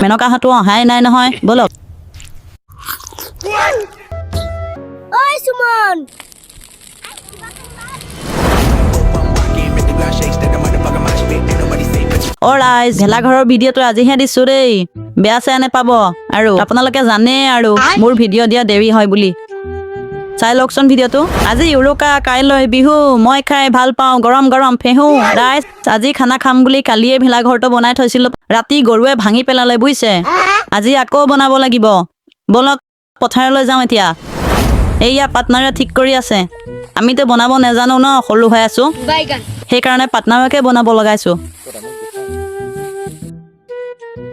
মেনকাহঁতো অহাই নাই নহয় বলক ঐ সুমন অ ৰাইজ ভেলাঘৰৰ ভিডিঅ'টো আজিহে দিছো দেই বেয়া চেয়া নেপাব আৰু আপোনালোকে জানে আৰু মোৰ ভিডিঅ' দিয়া দেৰি হয় বুলি চাই লওকচোন ভিডিঅ'টো আজি উৰুকা কাইলৈ বিহু মই খাই ভাল পাওঁ গৰম গৰম ফেহু ৰাইজ আজি খানা খাম বুলি কালিয়ে ভেলাঘৰটো বনাই থৈছিলো ৰাতি গৰুৱে ভাঙি পেলালে বুজিছে আজি আকৌ বনাব লাগিব বলক পথাৰলৈ যাওঁ এতিয়া এইয়া পাৰ্টনাৰে ঠিক কৰি আছে আমিতো বনাব নাজানো ন সৰু হৈ আছো সেইকাৰণে পাৰ্টনাৰকে বনাব লগাইছো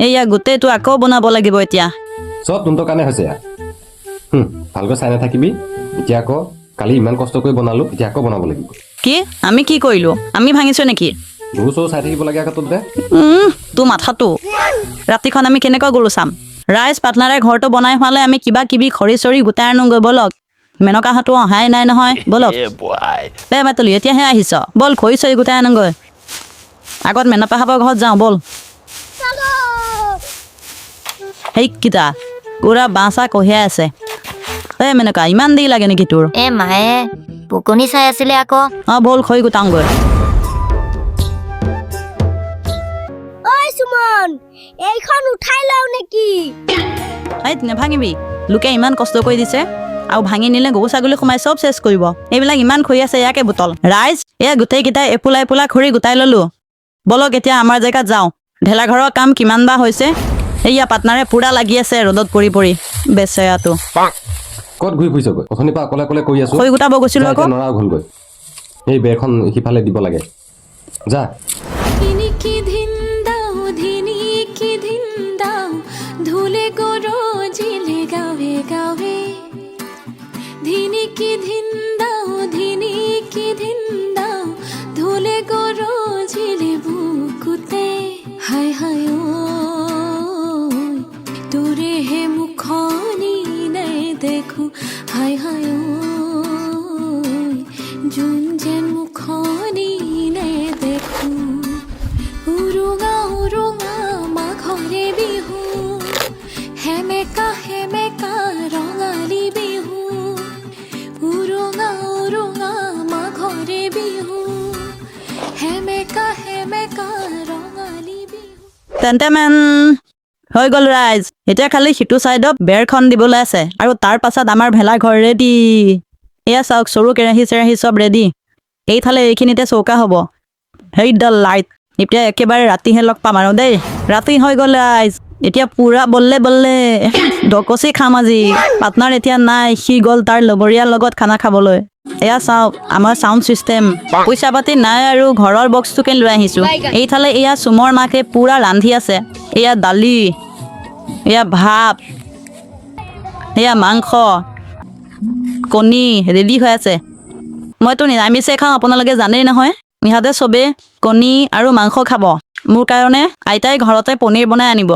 এইয়া গোটেইটো আকৌ বনাব লাগিব এতিয়া চব তোৰ কাৰণে হৈছে ভালকৈ চাই নাথাকিবি এতিয়া আকৌ কালি ইমান কষ্ট কৰি বনালো এতিয়া আকৌ বনাব লাগিব কি আমি কি কৰিলো আমি ভাঙিছো নেকি গৰু চৰু চাই থাকিব লাগে আকৌ তোৰ দে তোৰ মাথাটো ৰাতিখন আমি কেনেকৈ গৰু চাম ৰাইজ পাৰ্টনাৰে ঘৰটো বনাই হোৱালে আমি কিবা কিবি খৰি চৰি গোটাই আনোগৈ বলক মেনকাহঁতো অহাই নাই নহয় বলক দে মাতলি এতিয়াহে আহিছ বল খৰি চৰি গোটাই আনোগৈ আগত মেনপাহঁতৰ ঘৰত যাওঁ বল সেইকেইটা পুৰা বাঁহ চাহ কঢ়িয়াই আছে এই মেনকা ইমান দেৰি লাগে নেকি তোৰ এ মায়ে পুকনি চাই আছিলে আকৌ অঁ বল খৰি গোটাওঁগৈ ঐ সুমন এইখন উঠাই লওঁ নেকি এই নেভাঙিবি লোকে ইমান কষ্ট কৰি দিছে আৰু ভাঙি নিলে গৰু ছাগলী সোমাই চব চেচ কৰিব এইবিলাক ইমান খৰি আছে ইয়াকে বুটল ৰাইজ এয়া গোটেইকেইটাই এপোলা এপোলা খৰি গোটাই ললো বলক এতিয়া আমাৰ জেগাত যাওঁ ভেলাঘৰৰ কাম কিমান বা হৈছে এইয়া পাৰ্টনাৰে পুৰা লাগি আছে ৰ'দত পৰি পৰি বেচেৰাটো ক'ত ঘূৰি ফুৰিছগৈ অথনিৰ পৰা অকলে অকলে কৰি আছো খৰি গোটাব গৈছিলো আকৌ নৰা ঘুলগৈ এই বেৰখন সিফালে দিব লাগে যা হায় হায় তোৰে হে মুখনি নাই দেখো হায় হায় যোন যেন মুখনি নাই দেখো উৰুঙা উৰুঙা মাঘৰে বিহু হেমেকা হেমেকা ৰঙালী বিহু উৰুঙা উৰুঙা মাঘৰে বিহু হেমেকা হেমেকা ৰঙালী বিহু তেন্তেমেন হৈ গ'ল ৰাইজ এতিয়া খালি সিটো চাইডত বেৰখন দিবলৈ আছে আৰু তাৰ পাছত আমাৰ ভেলাঘৰ ৰেডি এয়া চাওক চৰু কেৰাহী চেৰাহী চব ৰেডি এইফালে এইখিনিতে চৌকা হ'ব সেইডাল লাইট এতিয়া একেবাৰে ৰাতিহে লগ পাম আৰু দেই ৰাতি হৈ গ'ল ৰাইজ এতিয়া পুৰা বললে বললে ডকচি খাম আজি পাৰ্টনাৰ এতিয়া নাই সি গ'ল তাৰ লগৰীয়াৰ লগত খানা খাবলৈ এয়া চাওক আমাৰ চাউণ্ড চিষ্টেম পইচা পাতি নাই আৰু ঘৰৰ বক্সটোকে লৈ আহিছো এইফালে এয়া চুমৰ মাকে পুৰা ৰান্ধি আছে এয়া দালি এয়া ভাত এয়া মাংস কণী ৰেডি হৈ আছে মইতো নিৰামিষে খাওঁ আপোনালোকে জানেই নহয় ইহঁতে চবে কণী আৰু মাংস খাব মোৰ কাৰণে আইতাই ঘৰতে পনীৰ বনাই আনিব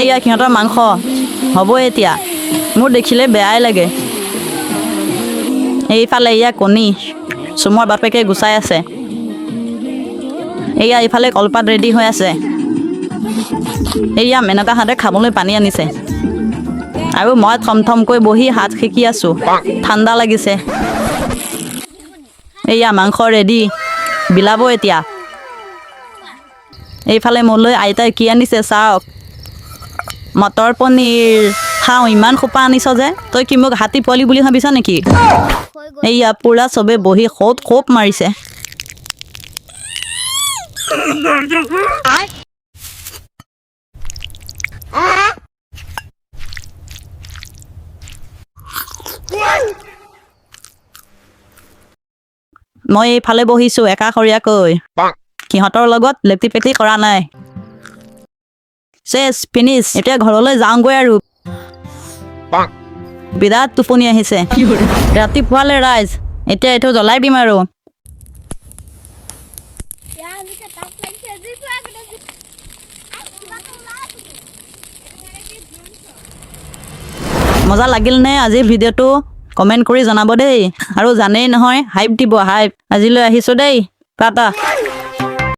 এয়া সিহঁতৰ মাংস হ'ব এতিয়া মোৰ দেখিলে বেয়াই লাগে এইফালে এয়া কণী চুমৰ বাপেকে গুচাই আছে এয়া এইফালে কলপাত ৰেডি হৈ আছে এয়া মেনকাহঁতে খাবলৈ পানী আনিছে আৰু মই থমথমকৈ বহি হাত সেকি আছোঁ ঠাণ্ডা লাগিছে এয়া মাংস ৰেডি বিলাব এতিয়া এইফালে মোলৈ আইতাই কি আনিছে চাওক মটৰ পনীৰ খাওঁ ইমান সোপা আনিছ যে তই কি মোক হাতী পোৱালি বুলি ভাবিছ নেকি এইয়া পুৰা চবে বহি খোপ খোপ মাৰিছে মই এইফালে বহিছো একাষৰীয়াকৈ সিহঁতৰ লগত লেপটি পেটি কৰা নাই চেছ ফিনিছ এতিয়া ঘৰলৈ যাওঁগৈ আৰু বিৰাট টোপনি আহিছে ৰাতিপুৱালে ৰাইজ এতিয়া এইটো জ্বলাই দিম আৰু মজা লাগিল নে আজিৰ ভিডিঅ'টো কমেণ্ট কৰি জনাব দেই আৰু জানেই নহয় হাইপ দিব হাইপ আজিলৈ আহিছোঁ দেই টাটা